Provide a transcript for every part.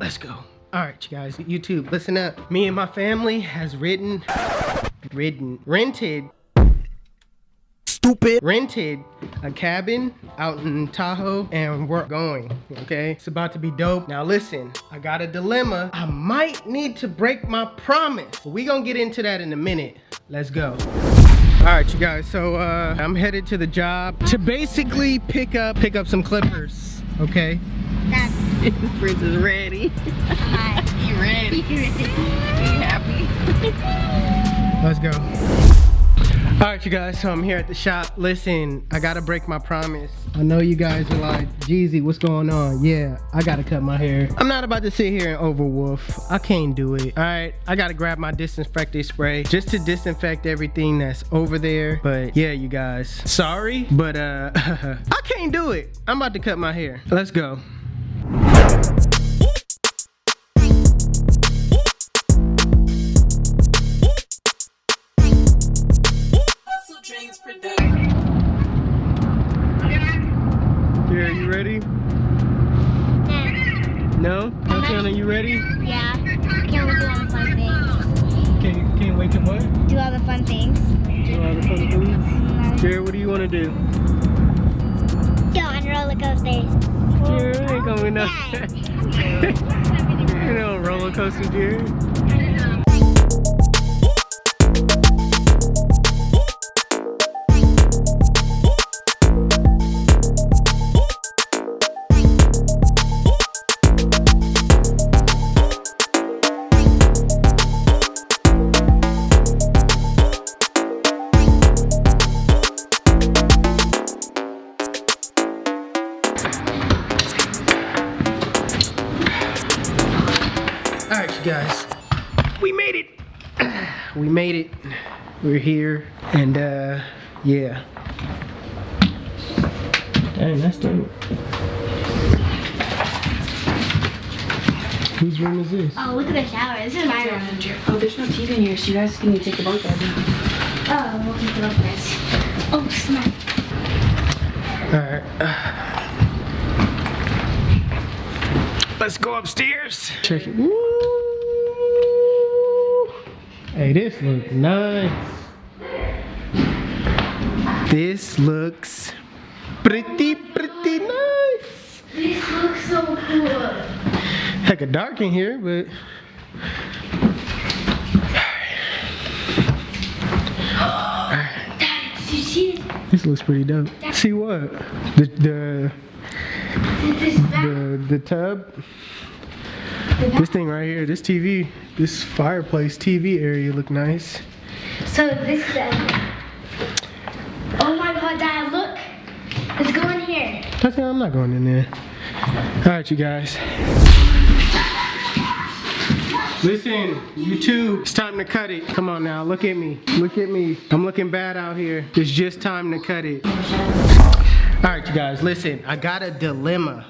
Let's go. All right, you guys, YouTube, listen up. Me and my family has rented a cabin out in Tahoe, and we're going, okay? It's about to be dope. Now listen, I got a dilemma. I might need to break my promise. But we gonna get into that in a minute. Let's go. All right, you guys, so I'm headed to the job to basically pick up some clippers, okay? Prince is ready. He ready. He happy. Let's go. All right, you guys, so I'm here at the shop. Listen, I gotta break my promise. I know you guys are like, Jeezy, what's going on? Yeah, I gotta cut my hair. I'm not about to sit here and overwolf. I can't do it. All right, I gotta grab my disinfecting spray just to disinfect everything that's over there. But yeah, you guys, sorry, but I can't do it. I'm about to cut my hair. Let's go. Are you ready? No? Tatiana, you ready? Yeah. Can't wait to do all the fun things. Can't wait to what? Do all the fun things. Do all the fun things? Jared, what do you want to do? Go on roller coasters. Jared, ain't gonna be no. You know, roller coaster, Jared. Alright, you guys, we made it. We made it. We're here, and yeah. Dang, that's dope. Whose room is this? Oh, look at the shower. This is my room. Oh, there's no TV in here, so you guys can take the bunk bed. Oh, we'll take the first. Oh, snap. Alright. Let's go upstairs. Check it. Woo! Hey, this looks nice. This looks pretty nice. This looks so cool. Heck of dark in here, but Dad, did you see this? this looks pretty dope. See what? The tub. This thing right here, this TV, this fireplace TV area look nice. So this is oh my god, Dad, look. Let's go in here. Tatiana, I'm not going in there. Alright, you guys. Listen, YouTube, it's time to cut it. Come on now, look at me. Look at me. I'm looking bad out here. It's just time to cut it. Alright, you guys, listen, I got a dilemma.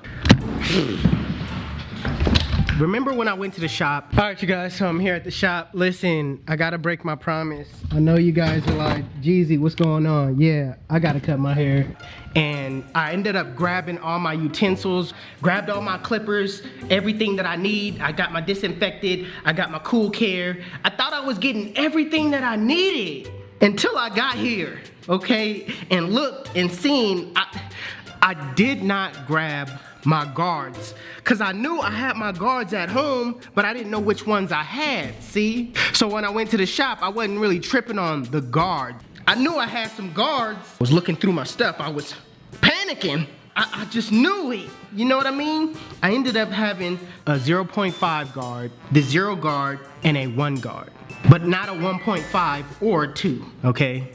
Remember when I went to the shop? All right, you guys, so I'm here at the shop. Listen, I gotta break my promise. I know you guys are like, Jeezy, what's going on? Yeah, I gotta cut my hair. And I ended up grabbing all my utensils, grabbed all my clippers, everything that I need. I got my disinfected, I got my cool care. I thought I was getting everything that I needed until I got here, okay? And looked and seen, I did not grab my guards, because I knew I had my guards at home, but I didn't know which ones I had, see? So when I went to the shop, I wasn't really tripping on the guard. I knew I had some guards. I was looking through my stuff, I was panicking. I just knew it, you know what I mean? I ended up having a 0.5 guard, the 0 guard, and a 1 guard. But not a 1.5 or a 2, okay?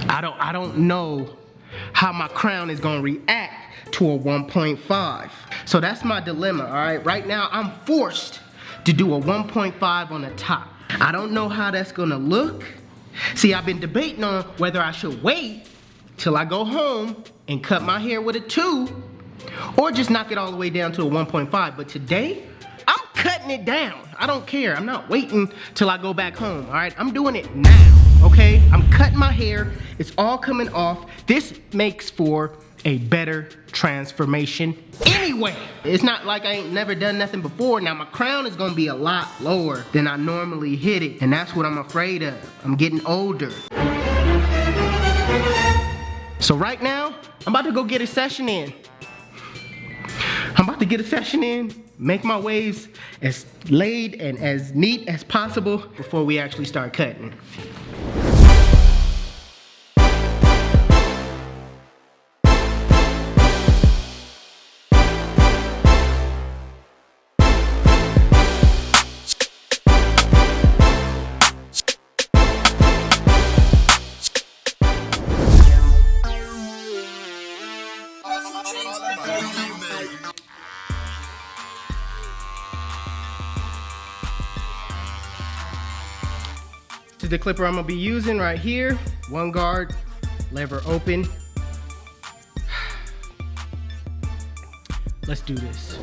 I don't know how my crown is gonna react to a 1.5. So that's my dilemma, all right? Right now, I'm forced to do a 1.5 on the top. I don't know how that's gonna look. See, I've been debating on whether I should wait till I go home and cut my hair with a 2, or just knock it all the way down to a 1.5. But today, I'm cutting it down. I don't care. I'm not waiting till I go back home, all right? I'm doing it now, okay? I'm cutting my hair. It's all coming off. This makes for a better transformation anyway. It's not like I ain't never done nothing before. Now my crown is gonna be a lot lower than I normally hit it, and that's what I'm afraid of. I'm getting older. So right now, I'm about to go get a session in. Make my waves as laid and as neat as possible before we actually start cutting. This is the clipper I'm gonna be using right here. One guard, lever open. Let's do this.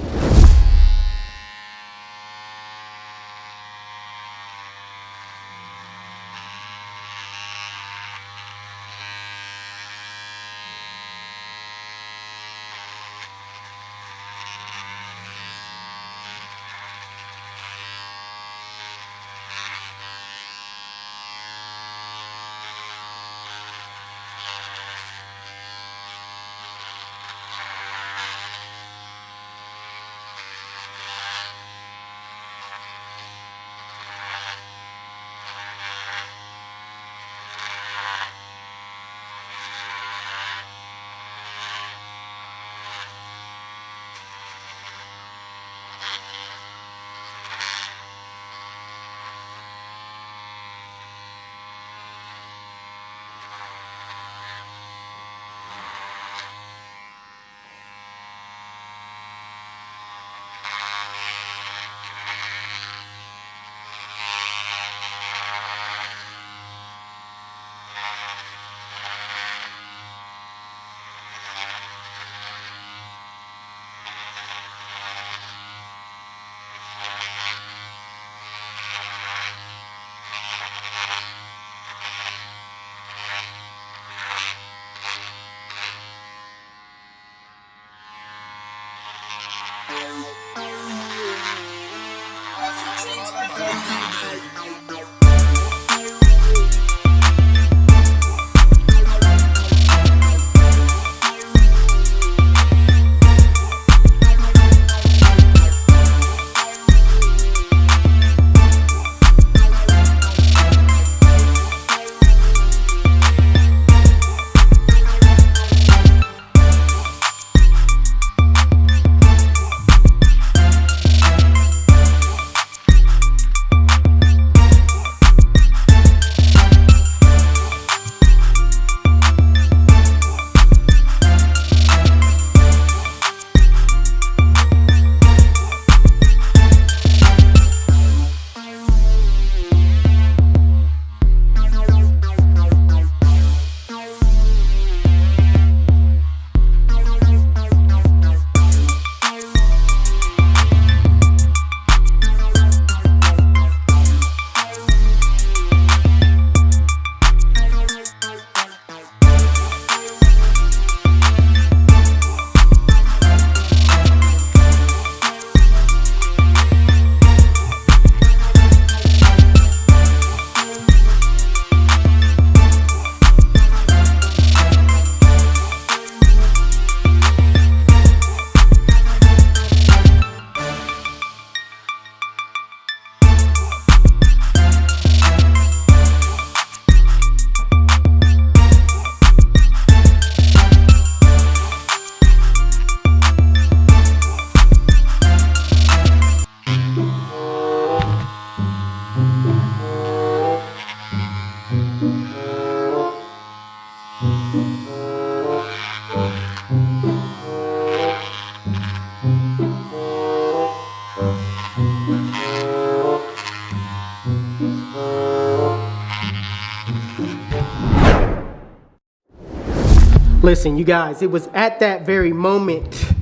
Listen, you guys, it was at that very moment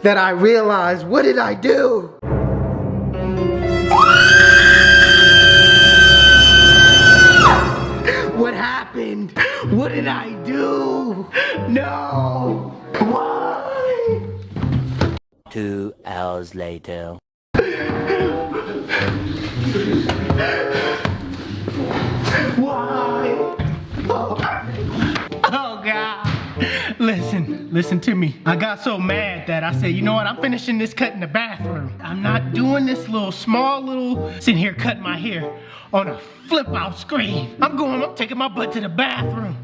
that I realized, what did I do? What happened? What did I do? No! Why? 2 hours later. Why? Oh God. Listen to me. I got so mad that I said, you know what? I'm finishing this cut in the bathroom. I'm not doing this small little sitting here cutting my hair on a flip out screen. I'm taking my butt to the bathroom.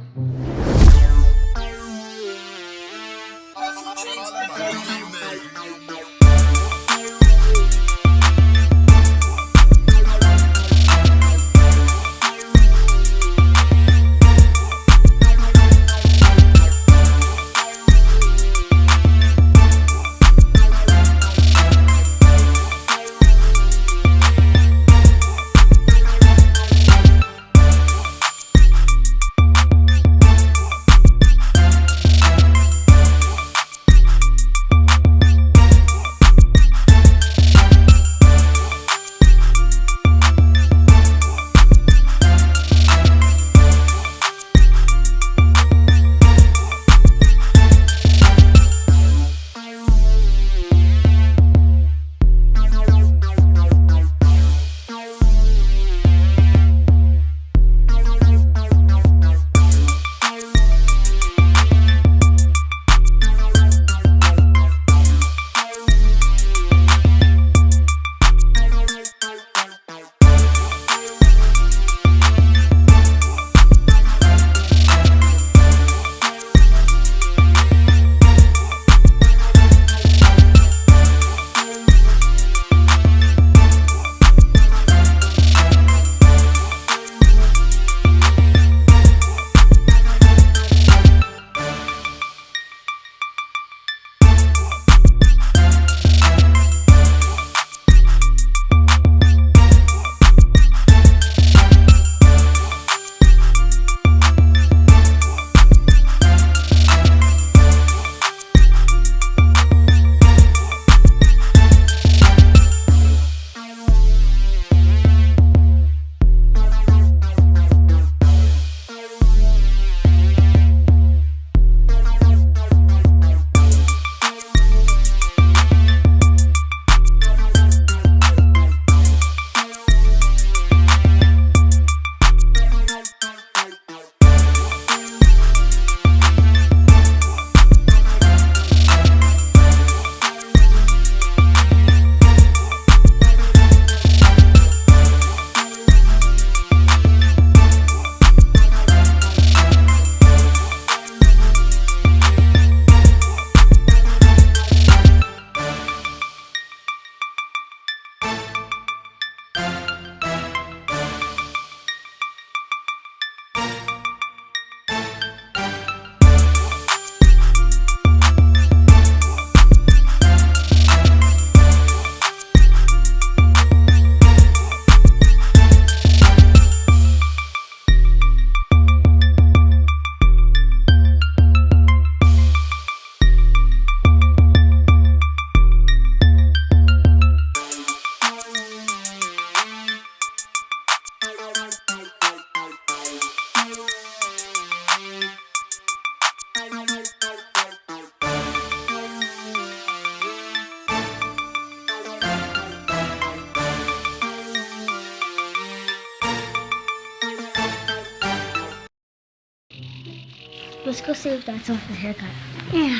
Let's go see if that's off the haircut. Yeah.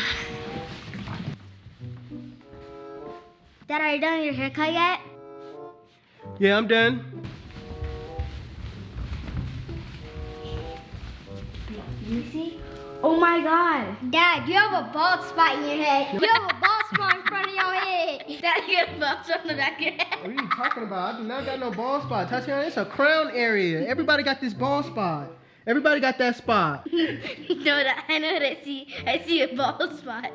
Dad, are you done with your haircut yet? Yeah, I'm done. Let me see. Oh my God. Dad, you have a bald spot in your head. You have a bald spot in front of your head. Dad, you got a bald spot on the back of your head. What are you talking about? I do not got no bald spot. Tatiana, it's a crown area. Everybody got this bald spot. Everybody got that spot. No, I know what I see. I see a bald spot.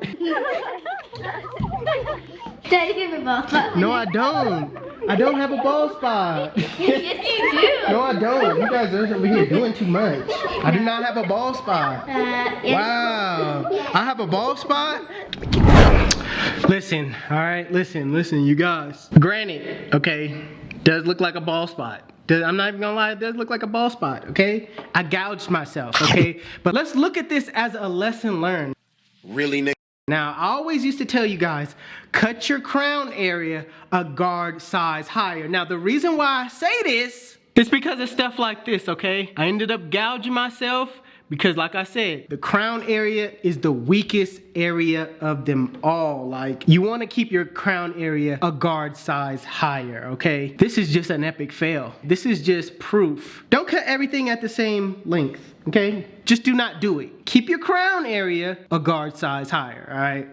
Dad, you have a bald spot. No, I don't. I don't have a bald spot. Yes, you do. No, I don't. You guys are over here doing too much. I do not have a bald spot. Yeah. Wow. I have a bald spot? Listen, all right? Listen, you guys. Granted, okay, does look like a bald spot. I'm not even gonna lie, it does look like a bald spot, okay? I gouged myself, okay? But let's look at this as a lesson learned. Really, nigga? Now, I always used to tell you guys, cut your crown area a guard size higher. Now, the reason why I say this is because of stuff like this, okay? I ended up gouging myself because, like I said, the crown area is the weakest area of them all. Like, you want to keep your crown area a guard size higher, okay? This is just an epic fail. This is just proof. Don't cut everything at the same length, okay? Just do not do it. Keep your crown area a guard size higher, all right?